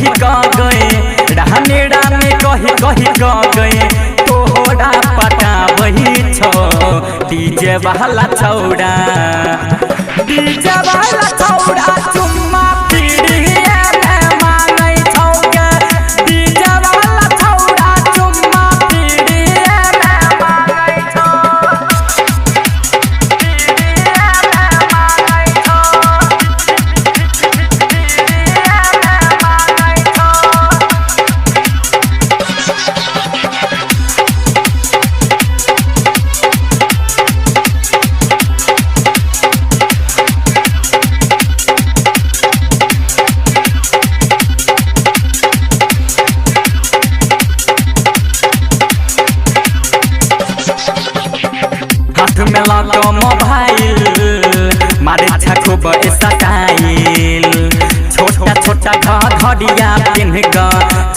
कही कह गए रहने राने कही कह गए तोहरा पटा वही छो डीजे वाला छौड़ा डीजे वाला छौड़ा चुम्मा पीड़िए में मांगै छौके डीजे वाला छौड़ा चुम्मा पीड़िए में मांगै छौ हाथ में लगा मोबाइल मारे खूब स्टाइल छोटा छोटा घड़िया पिन्ह ग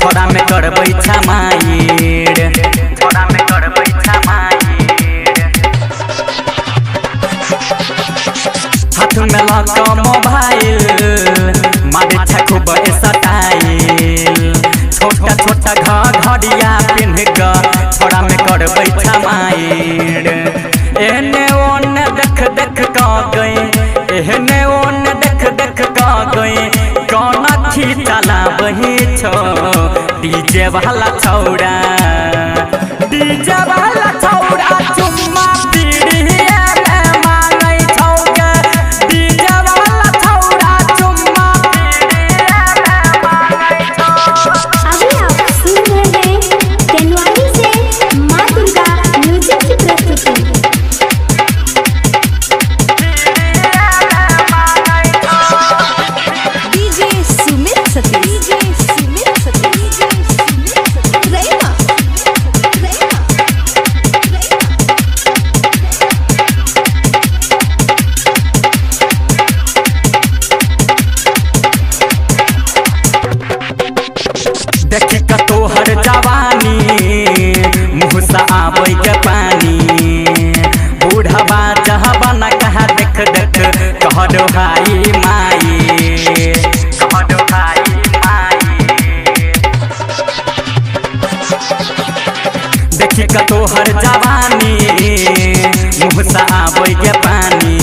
छोड़ा में करबै छमाइर छोड़ा में करबै छमाइर हाथ में लगा मोबाइल मारे खूब स्टाइल छोटा छोटा घड़िया पिन्ह ग छोड़ा में करबै छमाइर एहने ओने देख देख का गए एहने ओने देख देख का गए कौन खींचला वही छो डीजे वाला छौड़ा डीजे वाला छौड़ा चुम्मा पीड़िए में मांगै छौके डीजे वाला छौड़ा चुम्मा पीड़िए में मांगै छौ। अभी आप सुन रहे हैं तेनवानी से माँ दुर्गा म्यूजिक की प्रस्तुति। डीजे सुमित सती रैना देखी का तोहर जवानी मुँह से आबै के पानी बूढ़वा जहबा न कहा देख देख कह दो हाई माई कह दो हाई माई देखी का तोहर जवानी मुँह से आबै के पानी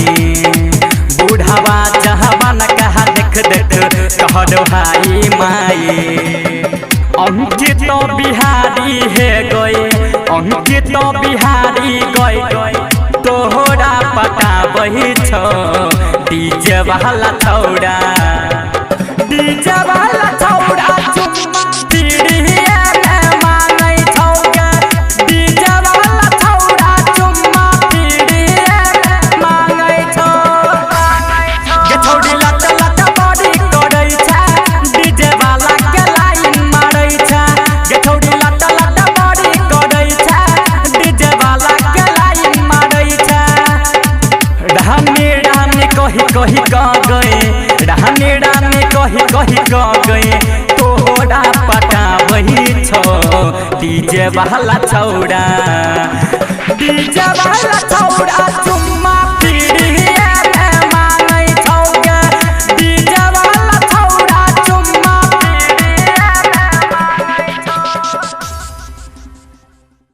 बूढ़वा जहबा न कहा देख देख कह दो हाई माई अंकित बिहारी है गए अंकित बिहारी गए तोहरा पटा वही छो डीजे वाला छौड़ा डीजे वाला छौड़ा चुम्मा पीड़िए में मांगै छौके डीजे वाला छौड़ा चुम्मा पीड़िए में मांगै छौ गे छौड़ी लट लट बड़ी करै छै डीजे वाला के लाइन मारै छै गे छौड़ी लट लट बड़ी करै छै डीजे वाला के लाइन मारै छै रहने रहने कही कह गए रहने रहने कही कह गए तोहरा पटा वही छो डीजे वाला छौड़ा डीजे वाला छौड़ा चुम्मा